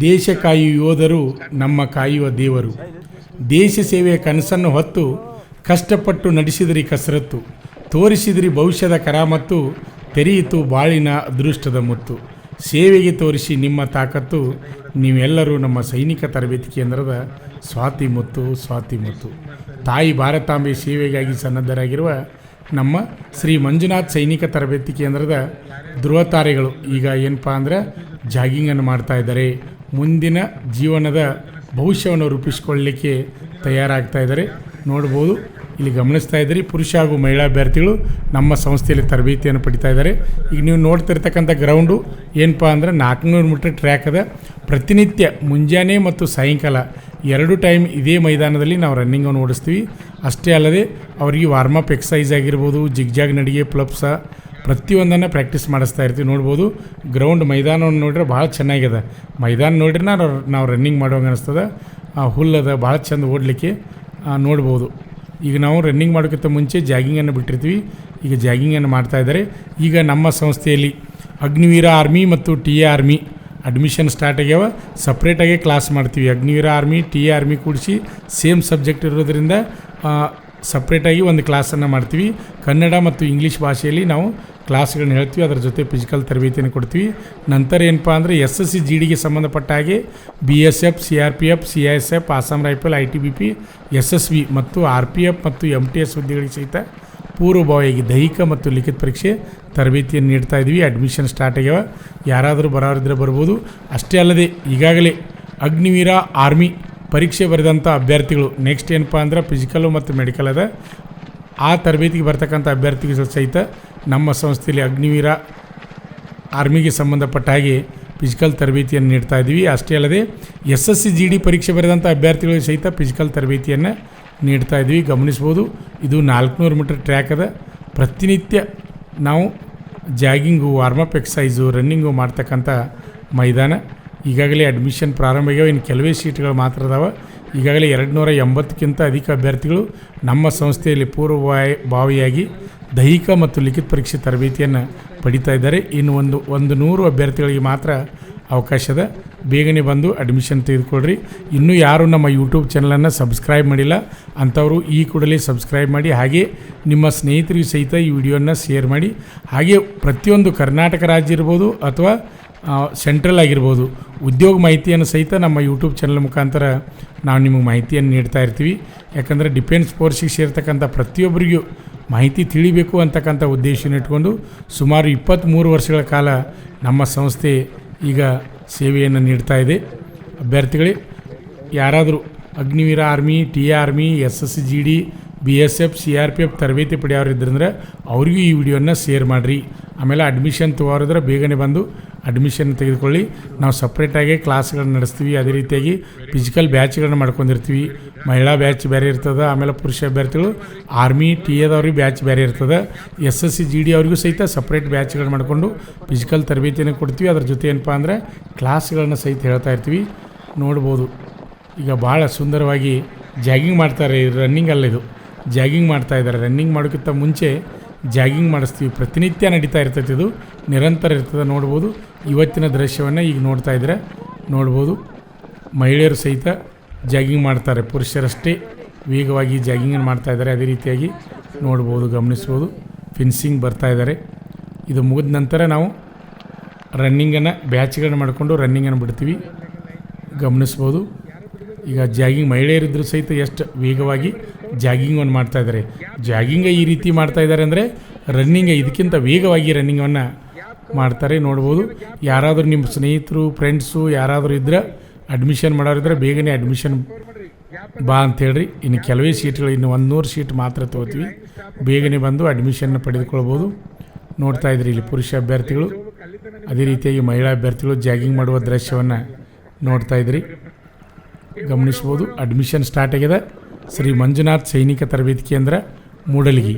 ದೇಶ ಕಾಯುವ ಯೋಧರು ನಮ್ಮ ಕಾಯುವ ದೇವರು. ದೇಶ ಸೇವೆಯ ಕನಸನ್ನು ಹೊತ್ತು ಕಷ್ಟಪಟ್ಟು ನಡೆಸಿದ್ರಿ ಕಸರತ್ತು, ತೋರಿಸಿದ್ರಿ ಭವಿಷ್ಯದ ಕರಾಮತ್ತು, ತೆರೆಯಿತು ಬಾಳಿನ ಅದೃಷ್ಟದ ಮುತ್ತು. ಸೇವೆಗೆ ತೋರಿಸಿ ನಿಮ್ಮ ತಾಕತ್ತು, ನೀವೆಲ್ಲರೂ ನಮ್ಮ ಸೈನಿಕ ತರಬೇತಿ ಕೇಂದ್ರದ ಸ್ವಾತಿ ಮುತ್ತು. ತಾಯಿ ಭಾರತಾಂಬೆ ಸೇವೆಗಾಗಿ ಸನ್ನದ್ಧರಾಗಿರುವ ನಮ್ಮ ಶ್ರೀ ಮಂಜುನಾಥ್ ಸೈನಿಕ ತರಬೇತಿ ಕೇಂದ್ರದ ಧ್ರುವತಾರೆಗಳು ಈಗ ಏನಪ್ಪ ಅಂದ್ರೆ ಜಾಗಿಂಗನ್ನು ಮಾಡ್ತಾ ಇದ್ದಾರೆ. ಮುಂದಿನ ಜೀವನದ ಭವಿಷ್ಯವನ್ನು ರೂಪಿಸಿಕೊಳ್ಳಲಿಕ್ಕೆ ತಯಾರಾಗ್ತಾ ಇದ್ದಾರೆ. ನೋಡ್ಬೋದು, ಇಲ್ಲಿ ಗಮನಿಸ್ತಾ ಇದ್ದೀರಿ, ಪುರುಷ ಹಾಗೂ ಮಹಿಳಾ ಅಭ್ಯರ್ಥಿಗಳು ನಮ್ಮ ಸಂಸ್ಥೆಯಲ್ಲಿ ತರಬೇತಿಯನ್ನು ಪಡಿತಾ ಇದ್ದಾರೆ. ಈಗ ನೀವು ನೋಡ್ತಿರ್ತಕ್ಕಂಥ ಗ್ರೌಂಡು ಏನಪ್ಪ ಅಂದ್ರೆ 400 ಮೀಟರ್ ಟ್ರ್ಯಾಕ್ ಅದ. ಪ್ರತಿನಿತ್ಯ ಮುಂಜಾನೆ ಮತ್ತು ಸಾಯಂಕಾಲ 2 ಟೈಮ್ ಇದೇ ಮೈದಾನದಲ್ಲಿ ನಾವು ರನ್ನಿಂಗನ್ನು ಓಡಿಸ್ತೀವಿ. ಅಷ್ಟೇ ಅಲ್ಲದೆ ಅವರಿಗೆ ವಾರ್ಮಪ್ ಎಕ್ಸಸೈಸ್ ಆಗಿರ್ಬೋದು, ಜಿಗ್ಜಾಗ್ ನಡಿಗೆ, ಪ್ಲಪ್ಸ ಪ್ರತಿಯೊಂದನ್ನು ಪ್ರಾಕ್ಟೀಸ್ ಮಾಡಿಸ್ತಾ ಇರ್ತೀವಿ. ನೋಡ್ಬೋದು, ಗ್ರೌಂಡ್ ಮೈದಾನವನ್ನು ನೋಡಿದ್ರೆ ಭಾಳ ಚೆನ್ನಾಗಿದೆ. ಮೈದಾನ ನೋಡಿದ್ರೆ ನಾವು ರನ್ನಿಂಗ್ ಮಾಡೋಂಗೆ ಅನಿಸ್ತದೆ. ಹುಲ್ಲದ ಭಾಳ ಚೆಂದ ಓಡಲಿಕ್ಕೆ ನೋಡ್ಬೋದು. ಈಗ ನಾವು ರನ್ನಿಂಗ್ ಮಾಡೋಕ್ಕಿಂತ ಮುಂಚೆ ಜಾಗಿಂಗನ್ನು ಬಿಟ್ಟಿರ್ತೀವಿ. ಈಗ ಜಾಗಿಂಗನ್ನು ಮಾಡ್ತಾಯಿದ್ದಾರೆ. ಈಗ ನಮ್ಮ ಸಂಸ್ಥೆಯಲ್ಲಿ ಅಗ್ನಿವೀರ ಆರ್ಮಿ ಮತ್ತು T A army admission start ಆಗ್ಯಾವ. ಸಪ್ರೇಟಾಗಿ ಕ್ಲಾಸ್ ಮಾಡ್ತೀವಿ. Agniveer army, T A army ಕೂಡಿಸಿ ಸೇಮ್ ಸಬ್ಜೆಕ್ಟ್ ಇರೋದ್ರಿಂದ ಸಪ್ರೇಟಾಗಿ ಒಂದು ಕ್ಲಾಸನ್ನು ಮಾಡ್ತೀವಿ. ಕನ್ನಡ ಮತ್ತು ಇಂಗ್ಲೀಷ್ ಭಾಷೆಯಲ್ಲಿ ನಾವು ಕ್ಲಾಸ್ಗಳನ್ನ ಹೇಳ್ತೀವಿ. ಅದರ ಜೊತೆ ಫಿಸಿಕಲ್ ತರಬೇತಿಯನ್ನು ಕೊಡ್ತೀವಿ. ನಂತರ ಏನಪ್ಪ ಅಂದರೆ SSC GD ಗೆ ಸಂಬಂಧಪಟ್ಟ ಹಾಗೆ BSF, CRPF, CISF, Assam rifle, ITBP, SSV ಮತ್ತು RPF ಮತ್ತು MTS ಹುದ್ದೆಗಳಿಗೆ ಸಹಿತ ಪೂರ್ವಭಾವಿಯಾಗಿ ದೈಹಿಕ ಮತ್ತು ಲಿಖಿತ ಪರೀಕ್ಷೆ ತರಬೇತಿಯನ್ನು ನೀಡ್ತಾ ಇದ್ವಿ. ಅಡ್ಮಿಷನ್ ಸ್ಟಾರ್ಟ್ ಆಗ್ಯಾವ. ಯಾರಾದರೂ ಬರೋರಿದ್ರೆ ಬರ್ಬೋದು. ಅಷ್ಟೇ ಅಲ್ಲದೆ ಈಗಾಗಲೇ ಅಗ್ನಿವೀರ ಆರ್ಮಿ ಪರೀಕ್ಷೆ ಬರೆದಂಥ ಅಭ್ಯರ್ಥಿಗಳು ನೆಕ್ಸ್ಟ್ ಏನಪ್ಪ ಅಂದ್ರೆ ಫಿಸಿಕಲ್ಲು ಮತ್ತು ಮೆಡಿಕಲ್ ಅದ. ಆ ತರಬೇತಿಗೆ ಬರ್ತಕ್ಕಂಥ ಅಭ್ಯರ್ಥಿಗಳು ಸಹಿತ ನಮ್ಮ ಸಂಸ್ಥೆಯಲ್ಲಿ ಅಗ್ನಿವೀರ ಆರ್ಮಿಗೆ ಸಂಬಂಧಪಟ್ಟ ಹಾಗೆ ಫಿಸಿಕಲ್ ತರಬೇತಿಯನ್ನು ನೀಡ್ತಾ ಇದ್ವಿ. ಅಷ್ಟೇ ಅಲ್ಲದೆ SSC GD ಪರೀಕ್ಷೆ ಬರೆದಂಥ ಅಭ್ಯರ್ಥಿಗಳಿಗೆ ಸಹಿತ ಫಿಸಿಕಲ್ ತರಬೇತಿಯನ್ನು ನೀಡ್ತಾ ಇದ್ವಿ. ಗಮನಿಸ್ಬೋದು, ಇದು 400 ಮೀಟರ್ ಟ್ರ್ಯಾಕ್ ಅದ. ಪ್ರತಿನಿತ್ಯ ನಾವು ಜಾಗಿಂಗು, ವಾರ್ಮಪ್ ಎಕ್ಸಸೈಸು, ರನ್ನಿಂಗು ಮಾಡ್ತಕ್ಕಂಥ ಮೈದಾನ. ಈಗಾಗಲೇ ಅಡ್ಮಿಷನ್ ಪ್ರಾರಂಭ ಆಗ್ಯಾವ. ಇನ್ನು ಕೆಲವೇ ಸೀಟ್ಗಳು ಮಾತ್ರ ಅದಾವೆ. ಈಗಾಗಲೇ 280ಕ್ಕಿಂತ ಅಧಿಕ ಅಭ್ಯರ್ಥಿಗಳು ನಮ್ಮ ಸಂಸ್ಥೆಯಲ್ಲಿ ಪೂರ್ವಭಾವಿಯಾಗಿ ದೈಹಿಕ ಮತ್ತು ಲಿಖಿತ ಪರೀಕ್ಷೆ ತರಬೇತಿಯನ್ನು ಪಡಿತಾ ಇದ್ದಾರೆ. ಇನ್ನು 100 ಅಭ್ಯರ್ಥಿಗಳಿಗೆ ಮಾತ್ರ ಅವಕಾಶದ. ಬೇಗನೆ ಬಂದು ಅಡ್ಮಿಷನ್ ತೆಗೆದುಕೊಳ್ಳ್ರಿ. ಇನ್ನೂ ಯಾರು ನಮ್ಮ ಯೂಟ್ಯೂಬ್ ಚಾನಲನ್ನು ಸಬ್ಸ್ಕ್ರೈಬ್ ಮಾಡಿಲ್ಲ ಅಂಥವರು ಈ ಕೂಡಲೇ ಸಬ್ಸ್ಕ್ರೈಬ್ ಮಾಡಿ. ಹಾಗೆ ನಿಮ್ಮ ಸ್ನೇಹಿತರಿಗೂ ಸಹಿತ ಈ ವಿಡಿಯೋನ ಶೇರ್ ಮಾಡಿ. ಹಾಗೆ ಪ್ರತಿಯೊಂದು ಕರ್ನಾಟಕ ರಾಜ್ಯ ಇರ್ಬೋದು ಅಥವಾ ಸೆಂಟ್ರಲ್ ಆಗಿರ್ಬೋದು ಉದ್ಯೋಗ ಮಾಹಿತಿಯನ್ನು ಸಹಿತ ನಮ್ಮ ಯೂಟ್ಯೂಬ್ ಚಾನಲ್ ಮುಖಾಂತರ ನಾವು ನಿಮಗೆ ಮಾಹಿತಿಯನ್ನು ನೀಡ್ತಾ ಇರ್ತೀವಿ. ಯಾಕಂದರೆ ಡಿಫೆನ್ಸ್ ಫೋರ್ಸಿಗೆ ಸೇರ್ತಕ್ಕಂಥ ಪ್ರತಿಯೊಬ್ಬರಿಗೂ ಮಾಹಿತಿ ತಿಳಿಬೇಕು ಅಂತಕ್ಕಂಥ ಉದ್ದೇಶನ ಇಟ್ಕೊಂಡು ಸುಮಾರು 23 ವರ್ಷಗಳ ಕಾಲ ನಮ್ಮ ಸಂಸ್ಥೆ ಈಗ ಸೇವೆಯನ್ನು ನೀಡ್ತಾ ಇದೆ. ಅಭ್ಯರ್ಥಿಗಳೇ, ಯಾರಾದರೂ Agniveer army, T A army, SSC GD, BSF, CRPF ತರಬೇತಿ ಪಡೆಯೋರಿದ್ರಂದ್ರೆ ಅವರಿಗೂ ಈ ವಿಡಿಯೋನ ಶೇರ್ ಮಾಡಿರಿ. ಆಮೇಲೆ ಅಡ್ಮಿಷನ್ ತಗೋರಿದ್ರೆ ಬೇಗನೆ ಬಂದು ಅಡ್ಮಿಷನ್ ತೆಗೆದುಕೊಳ್ಳಿ. ನಾವು ಸಪ್ರೇಟಾಗಿ ಕ್ಲಾಸ್ಗಳನ್ನ ನಡೆಸ್ತೀವಿ. ಅದೇ ರೀತಿಯಾಗಿ ಫಿಸಿಕಲ್ ಬ್ಯಾಚ್ಗಳನ್ನ ಮಾಡ್ಕೊಂಡಿರ್ತೀವಿ. ಮಹಿಳಾ ಬ್ಯಾಚ್ ಬೇರೆ ಇರ್ತದೆ. ಆಮೇಲೆ ಪುರುಷ ಅಭ್ಯರ್ಥಿಗಳು ಆರ್ಮಿ, ಟಿ ಎದವ್ರಿಗೆ ಬ್ಯಾಚ್ ಬೇರೆ ಇರ್ತದೆ. SSC GD ಅವ್ರಿಗೂ ಸಹಿತ ಸಪ್ರೇಟ್ ಬ್ಯಾಚ್ಗಳನ್ನ ಮಾಡಿಕೊಂಡು ಫಿಸಿಕಲ್ ತರಬೇತಿಯನ್ನು ಕೊಡ್ತೀವಿ. ಅದ್ರ ಜೊತೆ ಏನಪ್ಪ ಅಂದರೆ ಕ್ಲಾಸ್ಗಳನ್ನ ಸಹಿತ ಹೇಳ್ತಾ ಇರ್ತೀವಿ. ನೋಡ್ಬೋದು, ಈಗ ಭಾಳ ಸುಂದರವಾಗಿ ಜಾಗಿಂಗ್ ಮಾಡ್ತಾರೆ. ರನ್ನಿಂಗ್ ಅಲ್ಲ, ಇದು ಜಾಗಿಂಗ್ ಮಾಡ್ತಾ ಇದ್ದಾರೆ. ರನ್ನಿಂಗ್ ಮಾಡೋಕ್ಕಿಂತ ಮುಂಚೆ ಜಾಗಿಂಗ್ ಮಾಡಿಸ್ತೀವಿ. ಪ್ರತಿನಿತ್ಯ ನಡೀತಾ ಇರ್ತೈತೆ, ಇದು ನಿರಂತರ ಇರ್ತದೆ. ನೋಡ್ಬೋದು, ಇವತ್ತಿನ ದೃಶ್ಯವನ್ನು ಈಗ ನೋಡ್ತಾ ಇದ್ದರೆ ನೋಡ್ಬೋದು, ಮಹಿಳೆಯರು ಸಹಿತ ಜಾಗಿಂಗ್ ಮಾಡ್ತಾರೆ. ಪುರುಷರಷ್ಟೇ ವೇಗವಾಗಿ ಜಾಗಿಂಗನ್ನು ಮಾಡ್ತಾಯಿದ್ದಾರೆ. ಅದೇ ರೀತಿಯಾಗಿ ನೋಡ್ಬೋದು, ಗಮನಿಸ್ಬೋದು, ಫಿನ್ಸಿಂಗ್ ಬರ್ತಾ ಇದ್ದಾರೆ. ಇದು ಮುಗಿದ ನಂತರ ನಾವು ರನ್ನಿಂಗನ್ನು ಬ್ಯಾಚ್ಗಳನ್ನ ಮಾಡಿಕೊಂಡು ರನ್ನಿಂಗನ್ನು ಬಿಡ್ತೀವಿ. ಗಮನಿಸ್ಬೋದು, ಈಗ ಜಾಗಿಂಗ್ ಮಹಿಳೆಯರಿದ್ದರೂ ಸಹಿತ ಎಷ್ಟು ವೇಗವಾಗಿ ಜಾಗಿಂಗನ್ನು ಮಾಡ್ತಾಯಿದ್ದಾರೆ. ಜಾಗಿಂಗ ಈ ರೀತಿ ಮಾಡ್ತಾಯಿದ್ದಾರೆ ಅಂದರೆ ರನ್ನಿಂಗ್ ಇದಕ್ಕಿಂತ ವೇಗವಾಗಿ ರನ್ನಿಂಗನ್ನು ಮಾಡ್ತಾರೆ. ನೋಡ್ಬೋದು, ಯಾರಾದರೂ ನಿಮ್ಮ ಸ್ನೇಹಿತರು, ಫ್ರೆಂಡ್ಸು ಯಾರಾದರೂ ಇದ್ದರೆ ಅಡ್ಮಿಷನ್ ಮಾಡೋರಿದ್ರೆ ಬೇಗನೆ ಅಡ್ಮಿಷನ್ ಬಾ ಅಂತೇಳ್ರಿ. ಇನ್ನು ಕೆಲವೇ ಸೀಟ್ಗಳು, ಇನ್ನು 100 ಸೀಟ್ ಮಾತ್ರ ತೊಗೋತೀವಿ. ಬೇಗನೆ ಬಂದು ಅಡ್ಮಿಷನ್ನ ಪಡೆದುಕೊಳ್ಬೋದು. ನೋಡ್ತಾ ಇದ್ರಿ ಇಲ್ಲಿ ಪುರುಷ ಅಭ್ಯರ್ಥಿಗಳು, ಅದೇ ರೀತಿಯಾಗಿ ಮಹಿಳಾ ಅಭ್ಯರ್ಥಿಗಳು ಜಾಗಿಂಗ್ ಮಾಡುವ ದೃಶ್ಯವನ್ನು ನೋಡ್ತಾ ಇದ್ರಿ. ಗಮನಿಸ್ಬೋದು, ಅಡ್ಮಿಷನ್ ಸ್ಟಾರ್ಟ್ ಆಗಿದೆ. ಶ್ರೀ ಮಂಜುನಾಥ್ ಸೈನಿಕ ತರಬೇತಿ ಕೇಂದ್ರ, ಮೂಡಲಗಿ.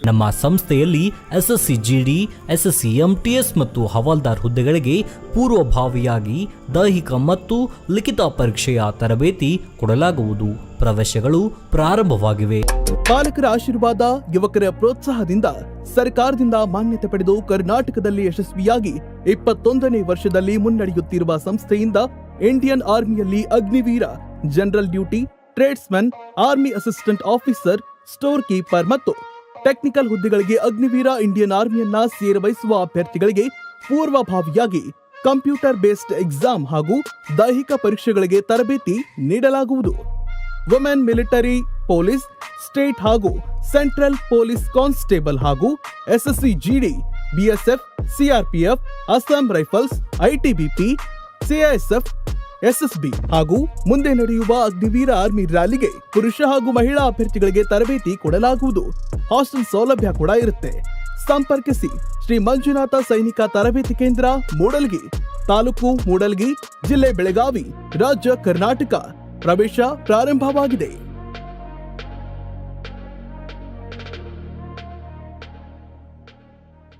ನಮ್ಮ ಸಂಸ್ಥೆಯಲ್ಲಿ ಎಸ್ಎಸ್ಸಿ ಜಿಡಿ, ಎಸ್ಎಸ್ಸಿ ಎಂಟಿಎಸ್ ಮತ್ತು ಹವಾಲ್ದಾರ್ ಹುದ್ದೆಗಳಿಗೆ ಪೂರ್ವಭಾವಿಯಾಗಿ ದೈಹಿಕ ಮತ್ತು ಲಿಖಿತ ಪರೀಕ್ಷೆಯ ತರಬೇತಿ ಕೊಡಲಾಗುವುದು. ಪ್ರವೇಶಗಳು ಪ್ರಾರಂಭವಾಗಿವೆ. ಪಾಲಕರ ಆಶೀರ್ವಾದ, ಯುವಕರ ಪ್ರೋತ್ಸಾಹದಿಂದ ಸರ್ಕಾರದಿಂದ ಮಾನ್ಯತೆ ಪಡೆದು ಕರ್ನಾಟಕದಲ್ಲಿ ಯಶಸ್ವಿಯಾಗಿ 21ನೇ ವರ್ಷದಲ್ಲಿ ಮುನ್ನಡೆಯುತ್ತಿರುವ ಸಂಸ್ಥೆಯಿಂದ ಇಂಡಿಯನ್ ಆರ್ಮಿಯಲ್ಲಿ Agniveer, general duty, tradesman, army assistant officer, store keeper ಮತ್ತು ಟೆಕ್ನಿಕಲ್ ಹುದ್ದೆಗಳಿಗೆ ಅಗ್ನಿವೀರ ಇಂಡಿಯನ್ ಆರ್ಮಿಯನ್ನ ಸೇರಬಯಸುವ ಅಭ್ಯರ್ಥಿಗಳಿಗೆ ಪೂರ್ವಭಾವಿಯಾಗಿ ಕಂಪ್ಯೂಟರ್ ಬೇಸ್ಡ್ ಎಕ್ಸಾಮ್ ಹಾಗೂ ದೈಹಿಕ ಪರೀಕ್ಷೆಗಳಿಗೆ ತರಬೇತಿ ನೀಡಲಾಗುವುದು. ವುಮೆನ್ ಮಿಲಿಟರಿ, ಪೊಲೀಸ್, ಸ್ಟೇಟ್ ಹಾಗೂ ಸೆಂಟ್ರಲ್ ಪೊಲೀಸ್ ಕಾನ್ಸ್ಟೇಬಲ್ ಹಾಗೂ SSC GD, BSF, CRPF, Assam rifles, ITBP, CISF, SSB ಹಾಗೂ ಮುಂದೆ ನಡೆಯುವ ಅಗ್ನಿವೀರ ಆರ್ಮಿ ರ್ಯಾಲಿಗೆ ಪುರುಷ ಹಾಗೂ ಮಹಿಳಾ ಅಭ್ಯರ್ಥಿಗಳಿಗೆ ತರಬೇತಿ ಕೊಡಲಾಗುವುದು. ಹಾಸ್ಟೆಲ್ ಸೌಲಭ್ಯ ಕೂಡ ಇರುತ್ತೆ. ಸಂಪರ್ಕಿಸಿ ಶ್ರೀ ಮಂಜುನಾಥ ಸೈನಿಕ ತರಬೇತಿ ಕೇಂದ್ರ, ಮೂಡಲ್ಗಿ, ತಾಲೂಕು ಮೂಡಲ್ಗಿ, ಜಿಲ್ಲೆ ಬೆಳಗಾವಿ, ರಾಜ್ಯ ಕರ್ನಾಟಕ. ಪ್ರವೇಶ ಪ್ರಾರಂಭವಾಗಿದೆ.